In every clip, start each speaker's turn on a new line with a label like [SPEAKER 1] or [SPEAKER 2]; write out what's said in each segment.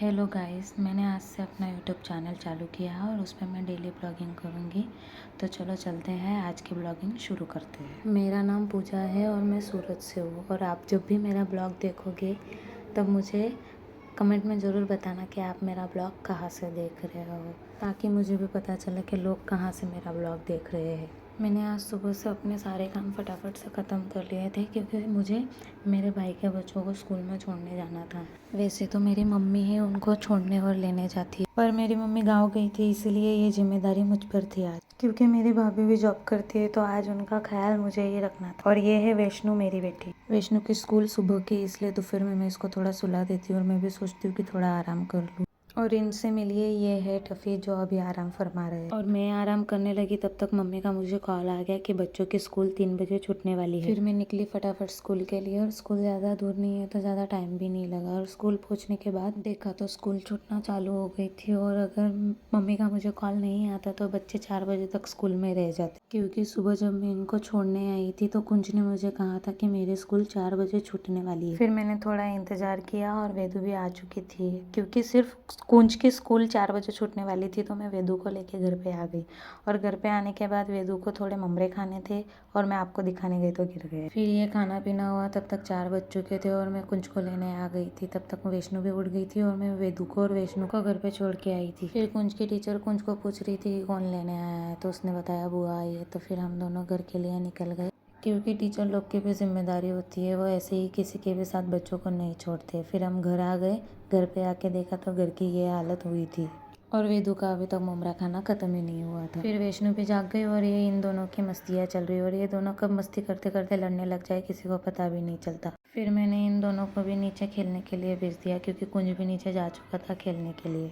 [SPEAKER 1] Hello guys, मैंने आज से अपना यूट्यूब चैनल चालू किया है और उस पर मैं डेली ब्लॉगिंग करूँगी। तो चलो चलते हैं, आज की ब्लॉगिंग शुरू करते हैं। मेरा नाम पूजा है और मैं सूरत से हूँ। और आप जब भी मेरा ब्लॉग देखोगे तब मुझे कमेंट में ज़रूर बताना कि आप मेरा ब्लॉग कहाँ से देख रहे हो, ताकि मुझे भी पता चले कि लोग कहाँ से मेरा ब्लॉग देख रहे हैं। मैंने आज सुबह से अपने सारे काम फटाफट से ख़त्म कर लिए थे, क्योंकि मुझे मेरे भाई के बच्चों को स्कूल में छोड़ने जाना था। वैसे तो मेरी मम्मी ही उनको छोड़ने और लेने जाती है, पर मेरी मम्मी गाँव गई थी, इसलिए ये जिम्मेदारी मुझ पर थी आज। क्योंकि मेरी भाभी भी जॉब करती है, तो आज उनका ख्याल मुझे ही रखना था। और ये है वैष्णु, मेरी बेटी। वैष्णु की स्कूल सुबह की, इसलिए दोपहर में मैं इसको थोड़ा सुला देती हूँ और मैं भी सोचती हूँ कि थोड़ा आराम कर लूँ। और इनसे मिलिए, ये है टफ़ी, जो अभी आराम फरमा रहे हैं। और मैं आराम करने लगी तब तक मम्मी का मुझे कॉल आ गया कि बच्चों की स्कूल 3 बजे छूटने वाली है। फिर मैं निकली फटाफट स्कूल के लिए, और स्कूल ज़्यादा दूर नहीं है तो ज़्यादा टाइम भी नहीं लगा। और स्कूल पहुंचने के बाद देखा तो स्कूल छूटना चालू हो गई थी। और अगर मम्मी का मुझे कॉल नहीं आता तो बच्चे 4 बजे तक स्कूल में रह जाते, क्योंकि सुबह जब मैं इनको छोड़ने आई थी तो कुंज ने मुझे कहा था कि मेरे स्कूल 4 बजे छूटने वाली है। फिर मैंने थोड़ा इंतज़ार किया और वेदू भी आ चुकी थी, क्योंकि सिर्फ कुंज की स्कूल 4 बजे छूटने वाली थी। तो मैं वेदू को लेके घर पे आ गई। और घर पे आने के बाद वेदू को थोड़े ममरे खाने थे और मैं आपको दिखाने गई तो गिर गए। फिर ये खाना पीना हुआ, तब तक 4 बज चुके थे और मैं कुंज को लेने आ गई थी। तब तक वैष्णु भी उठ गई थी और मैं वेदू को और वैष्णु को घर पे छोड़ के आई थी। फिर कुंज की टीचर कुंज को पूछ रही थी कि कौन लेने आया है, तो उसने बताया बुआ आई है। तो फिर हम दोनों घर के लिए निकल गए, क्योंकि टीचर लोग की भी जिम्मेदारी होती है, वो ऐसे ही किसी के भी साथ बच्चों को नहीं छोड़ते। फिर हम घर आ गए। घर पे आके देखा तो घर की ये हालत हुई थी। और वेदू का अभी तक ममरा खाना ख़त्म ही नहीं हुआ था। फिर वैष्णु भी जाग गई और ये इन दोनों की मस्तियाँ चल रही, और ये दोनों कब मस्ती करते करते लड़ने लग जाए किसी को पता भी नहीं चलता। फिर मैंने इन दोनों को भी नीचे खेलने के लिए भेज दिया, क्योंकि कुंज भी नीचे जा चुका था खेलने के लिए।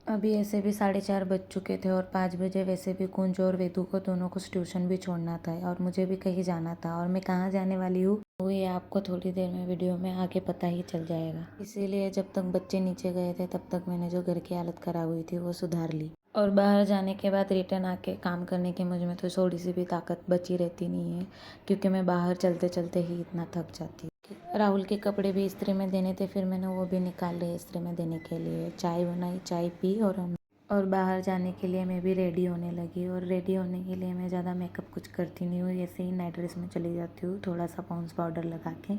[SPEAKER 1] अभी ऐसे भी 4:30 बज चुके थे और 5 बजे वैसे भी कुंज और वेदू को दोनों को ट्यूशन भी छोड़ना था और मुझे भी कहीं जाना था। और मैं कहाँ जाने वाली हूँ वो ये आपको थोड़ी देर में वीडियो में आगे पता ही चल जाएगा। इसीलिए जब तक बच्चे नीचे गए थे तब तक मैंने जो घर की हालत ख़राब हुई थी वो सुधार ली। और बाहर जाने के बाद रिटर्न आके काम करने की मुझ में तो थोड़ी सी भी ताकत बची रहती नहीं है, क्योंकि मैं बाहर चलते चलते ही इतना थक जाती। राहुल के कपड़े भी इस्त्री में देने थे, फिर मैंने वो भी निकाल लिए इस्त्री में देने के लिए। चाय बनाई, चाय पी और बाहर जाने के लिए मैं भी रेडी होने लगी। और रेडी होने के लिए मैं ज़्यादा मेकअप कुछ करती नहीं हूँ, ऐसे ही नाइट ड्रेस में चली जाती हूँ, थोड़ा सा पॉन्ड्स पाउडर लगा के।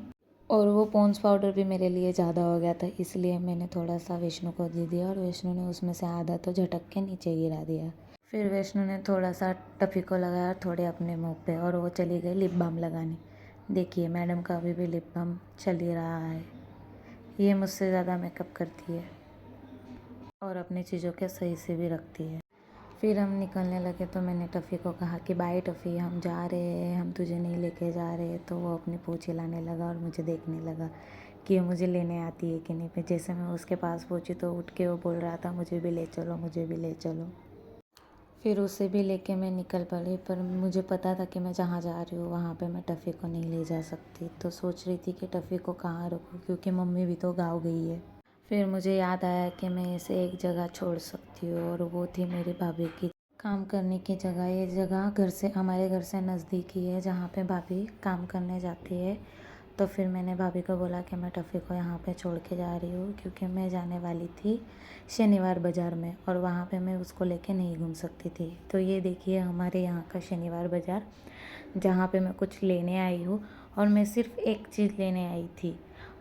[SPEAKER 1] और वो पॉन्ड्स पाउडर भी मेरे लिए ज़्यादा हो गया था, इसलिए मैंने थोड़ा सा वैष्णु को दे दिया और वैष्णु ने उसमें से आधा तो झटक के नीचे गिरा दिया। फिर वैष्णु ने थोड़ा सा टफ़ी को लगाया और थोड़े अपने मुँह पे, और वो चली गई लिप बाम लगाने। देखिए मैडम का अभी भी लिप बाम चल ही रहा है। ये मुझसे ज़्यादा मेकअप करती है और अपनी चीज़ों के सही से भी रखती है। फिर हम निकलने लगे तो मैंने टफ़ी को कहा कि बाय टफ़ी, हम जा रहे हैं, हम तुझे नहीं लेके जा रहे। तो वो अपनी पूँछ हिलाने लगा और मुझे देखने लगा कि ये मुझे लेने आती है कि नहीं। फिर जैसे मैं उसके पास पहुँची तो उठ के वो बोल रहा था मुझे भी ले चलो, मुझे भी ले चलो। फिर उसे भी लेके मैं निकल पड़ी, पर मुझे पता था कि मैं जहाँ जा रही हूँ वहाँ पे मैं टफ़ी को नहीं ले जा सकती। तो सोच रही थी कि टफ़ी को कहाँ रखूँ, क्योंकि मम्मी भी तो गाँव गई है। फिर मुझे याद आया कि मैं इसे एक जगह छोड़ सकती हूँ, और वो थी मेरी भाभी की काम करने की जगह। ये जगह घर से, हमारे घर से नज़दीक ही है, जहाँ पे भाभी काम करने जाती है। तो फिर मैंने भाभी को बोला कि मैं टफ़ी को यहाँ पे छोड़ के जा रही हूँ, क्योंकि मैं जाने वाली थी शनिवार बाज़ार में, और वहाँ पे मैं उसको लेके नहीं घूम सकती थी। तो ये देखिए हमारे यहाँ का शनिवार बाज़ार, जहाँ पे मैं कुछ लेने आई हूँ। और मैं सिर्फ एक चीज़ लेने आई थी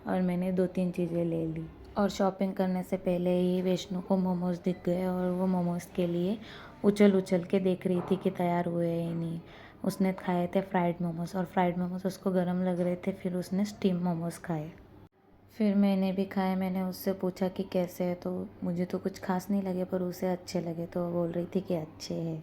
[SPEAKER 1] और मैंने 2-3 चीज़ें ले ली। और शॉपिंग करने से पहले ही वैष्णु को मोमोज़ दिख गए, और वो मोमोज़ के लिए उछल उछल के देख रही थी कि तैयार हुए या नहीं। उसने खाए थे फ्राइड मोमोज़, और फ्राइड मोमोज़ उसको गर्म लग रहे थे, फिर उसने स्टीम मोमोज़ खाए। फिर मैंने भी खाए। मैंने उससे पूछा कि कैसे है, तो मुझे तो कुछ खास नहीं लगे, पर उसे अच्छे लगे, तो वो बोल रही थी कि अच्छे हैं।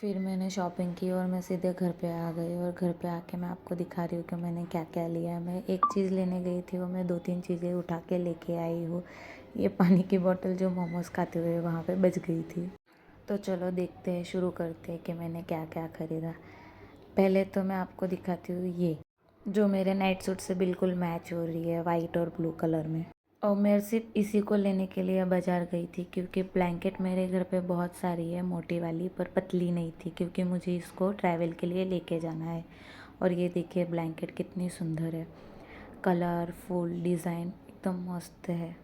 [SPEAKER 1] फिर मैंने शॉपिंग की और मैं सीधे घर पे आ गई। और घर पे आके मैं आपको दिखा रही हूँ कि मैंने क्या क्या लिया। मैं एक चीज़ लेने गई थी, वो मैं 2-3 चीज़ें उठा के लेके आई हूँ। ये पानी की बोतल जो मोमोज़ खाते हुए वहाँ पे बच गई थी। तो चलो देखते हैं, शुरू करते हैं कि मैंने क्या क्या ख़रीदा। पहले तो मैं आपको दिखाती हूँ ये, जो मेरे नाइट सूट से बिल्कुल मैच हो रही है, वाइट और ब्लू कलर में। और मैं सिर्फ इसी को लेने के लिए बाज़ार गई थी, क्योंकि ब्लैंकेट मेरे घर पे बहुत सारी है, मोटी वाली, पर पतली नहीं थी, क्योंकि मुझे इसको ट्रैवल के लिए लेके जाना है। और ये देखिए ब्लैंकेट कितनी सुंदर है, कलर फुल डिज़ाइन एकदम मस्त है।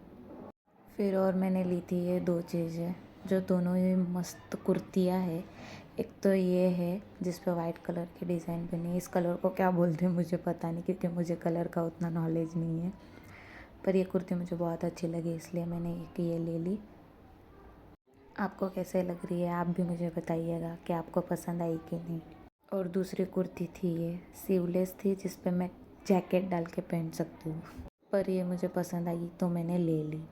[SPEAKER 1] फिर और मैंने ली थी ये 2 चीज़ें, जो दोनों ही मस्त कुर्तियाँ है। एक तो ये है जिस पे वाइट कलर की डिज़ाइन बनी है, इस कलर को क्या बोलते हैं मुझे पता नहीं, क्योंकि मुझे कलर का उतना नॉलेज नहीं है। पर ये कुर्ती मुझे बहुत अच्छी लगी, इसलिए मैंने एक ये ले ली। आपको कैसे लग रही है आप भी मुझे बताइएगा कि आपको पसंद आई कि नहीं। और दूसरी कुर्ती थी ये स्लीवलेस थी, जिस पे मैं जैकेट डाल के पहन सकती हूँ, पर ये मुझे पसंद आई तो मैंने ले ली।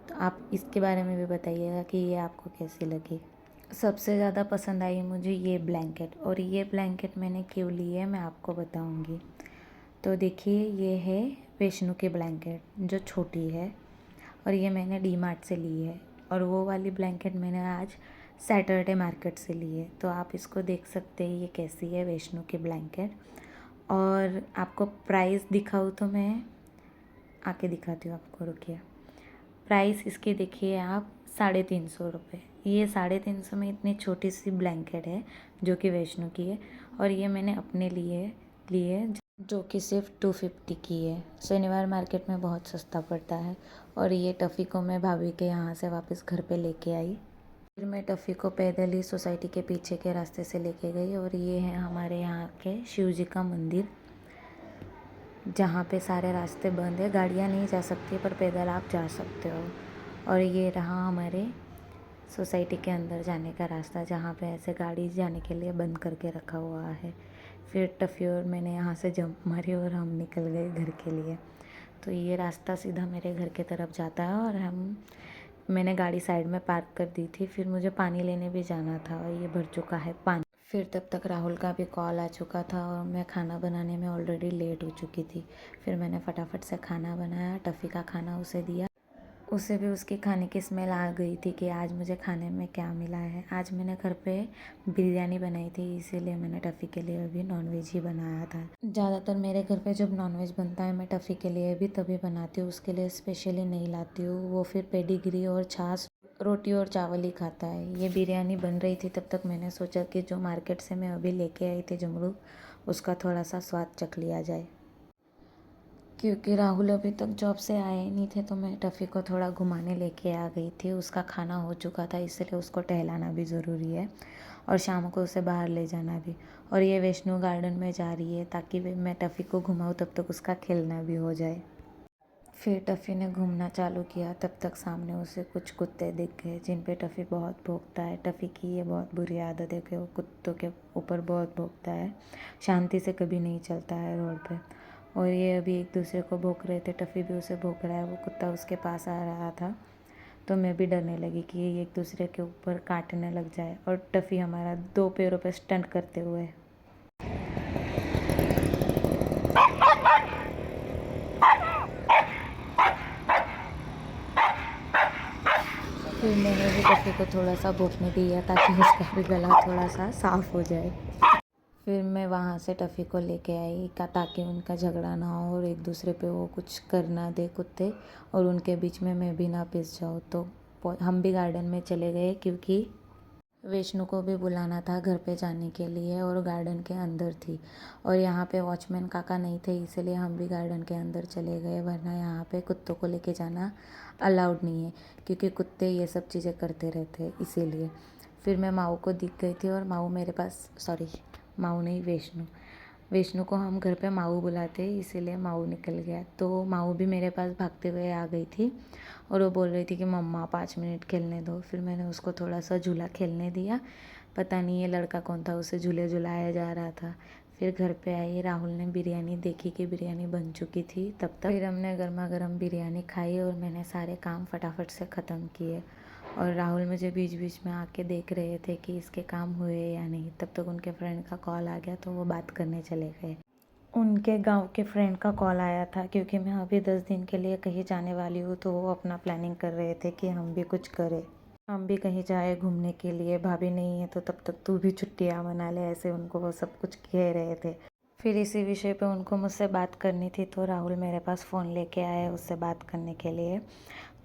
[SPEAKER 1] तो आप इसके बारे में भी बताइएगा कि ये आपको कैसी लगी। सबसे ज़्यादा पसंद आई मुझे ये ब्लैंकेट, और ये ब्लैंकेट मैंने क्यों ली है मैं आपको बताऊंगी। तो देखिए ये है वैष्णो की ब्लैंकेट जो छोटी है, और ये मैंने डी मार्ट से ली है। और वो वाली ब्लैंकेट मैंने आज सैटरडे मार्केट से ली है। तो आप इसको देख सकते हैं ये कैसी है वैष्णो की ब्लैंकेट। और आपको प्राइस दिखाऊँ तो मैं आके दिखाती हूँ आपको, रुकिए। प्राइस इसकी देखिए आप 350 रुपये। ये 350 में इतनी छोटी सी ब्लैंकेट है जो कि वैष्णो की है, और ये मैंने अपने लिए जो कि सिर्फ 250 की है। शनिवार मार्केट में बहुत सस्ता पड़ता है। और ये टफ़ी को मैं भाभी के यहाँ से वापस घर पे लेके आई। फिर मैं टफ़ी को पैदल ही सोसाइटी के पीछे के रास्ते से लेके गई, और ये है हमारे यहाँ के शिव जी का मंदिर, जहाँ पे सारे रास्ते बंद है, गाड़ियाँ नहीं जा सकती पर पैदल आप जा सकते हो। और ये रहा हमारे सोसाइटी के अंदर जाने का रास्ता, जहाँ पे ऐसे गाड़ी जाने के लिए बंद करके रखा हुआ है। फिर टफ़ी और मैंने यहाँ से जंप मारी और हम निकल गए घर के लिए। तो ये रास्ता सीधा मेरे घर की तरफ जाता है, और मैंने गाड़ी साइड में पार्क कर दी थी। फिर मुझे पानी लेने भी जाना था, और ये भर चुका है पानी। फिर तब तक राहुल का भी कॉल आ चुका था, और मैं खाना बनाने में ऑलरेडी लेट हो चुकी थी। फिर मैंने फटाफट से खाना बनाया, टफ़ी का खाना उसे दिया। उसे भी उसके खाने की स्मेल आ गई थी कि आज मुझे खाने में क्या मिला है। आज मैंने घर पे बिरयानी बनाई थी, इसीलिए मैंने टफ़ी के लिए भी नॉनवेज ही बनाया था। ज़्यादातर मेरे घर पे जब नॉनवेज बनता है मैं टफ़ी के लिए भी तभी बनाती हूँ, उसके लिए स्पेशली नहीं लाती हूँ। वो फिर पेडिग्री और छाछ, रोटी और चावल ही खाता है। ये बिरयानी बन रही थी तब तक मैंने सोचा कि जो मार्केट से मैं अभी लेके आई थी जमरूख, उसका थोड़ा सा स्वाद चख लिया जाए। क्योंकि राहुल अभी तक जॉब से आए नहीं थे, तो मैं टफ़ी को थोड़ा घुमाने लेके आ गई थी। उसका खाना हो चुका था, इसलिए उसको टहलाना भी ज़रूरी है, और शाम को उसे बाहर ले जाना भी। और ये वैष्णो गार्डन में जा रही है ताकि मैं टफ़ी को घुमाऊँ, तब तक उसका खेलना भी हो जाए। फिर टफ़ी ने घूमना चालू किया, तब तक सामने उसे कुछ कुत्ते दिख गए जिन पे टफ़ी बहुत भौंकता है। टफ़ी की ये बहुत बुरी आदत है कि वो कुत्तों के ऊपर बहुत भौंकता है, शांति से कभी नहीं चलता है रोड पे। और ये अभी एक दूसरे को भौंक रहे थे, टफ़ी भी उसे भौंक रहा है। वो कुत्ता उसके पास आ रहा था, तो मैं भी डरने लगी कि ये एक दूसरे के ऊपर काटने लग जाए। और टफ़ी हमारा 2 पैरों पे स्टंट करते हुए। फिर मैंने भी टफ़ी को थोड़ा सा भौंकने दिया ताकि उसका भी गला थोड़ा सा साफ़ हो जाए। फिर मैं वहाँ से टफ़ी को लेके आई ताकि उनका झगड़ा ना हो और एक दूसरे पे वो कुछ कर ना दे कुत्ते, और उनके बीच में मैं भी ना पिस जाऊँ। तो हम भी गार्डन में चले गए, क्योंकि वैष्णो को भी बुलाना था घर पे जाने के लिए, और गार्डन के अंदर थी। और यहाँ पे वॉचमैन काका नहीं थे, इसलिए हम भी गार्डन के अंदर चले गए, वरना यहाँ पे कुत्तों को लेके जाना अलाउड नहीं है, क्योंकि कुत्ते ये सब चीज़ें करते रहते हैं, इसीलिए। फिर मैं माऊ को दिख गई थी, और माऊ मेरे पास, सॉरी माऊ नहीं, वैष्णो को हम घर पे माऊ बुलाते हैं, इसीलिए माऊ निकल गया। तो माऊ भी मेरे पास भागते हुए आ गई थी, और वो बोल रही थी कि मम्मा 5 मिनट खेलने दो। फिर मैंने उसको थोड़ा सा झूला खेलने दिया। पता नहीं ये लड़का कौन था, उसे झूले झुलाया जा रहा था। फिर घर पे आई, राहुल ने बिरयानी देखी कि बिरयानी बन चुकी थी तब तक। फिर हमने गर्मा गर्म बिरयानी खाई, और मैंने सारे काम फटाफट से ख़त्म किए। और राहुल मुझे बीच बीच में आके देख रहे थे कि इसके काम हुए या नहीं। तब तक उनके फ्रेंड का कॉल आ गया, तो वो बात करने चले गए। उनके गांव के फ्रेंड का कॉल आया था, क्योंकि मैं अभी 10 दिन के लिए कहीं जाने वाली हूँ, तो वो अपना प्लानिंग कर रहे थे कि हम भी कुछ करें, हम भी कहीं जाए घूमने के लिए। भाभी नहीं है तो तब तक तू भी छुट्टियाँ मना ले, ऐसे उनको वो सब कुछ कह रहे थे। फिर इसी विषय पे उनको मुझसे बात करनी थी, तो राहुल मेरे पास फ़ोन लेके आए उससे बात करने के लिए।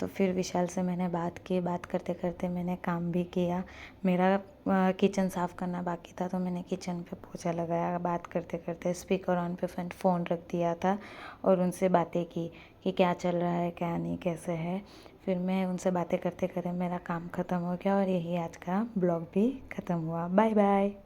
[SPEAKER 1] तो फिर विशाल से मैंने बात की, बात करते करते मैंने काम भी किया। मेरा किचन साफ़ करना बाकी था, तो मैंने किचन पे पोछा लगाया। बात करते करते स्पीकर ऑन पे फ़ोन रख दिया था, और उनसे बातें की कि क्या चल रहा है, क्या नहीं, कैसे है। फिर मैं उनसे बातें करते करते मेरा काम ख़त्म हो गया और यही आज का ब्लॉग भी ख़त्म हुआ। Bye bye.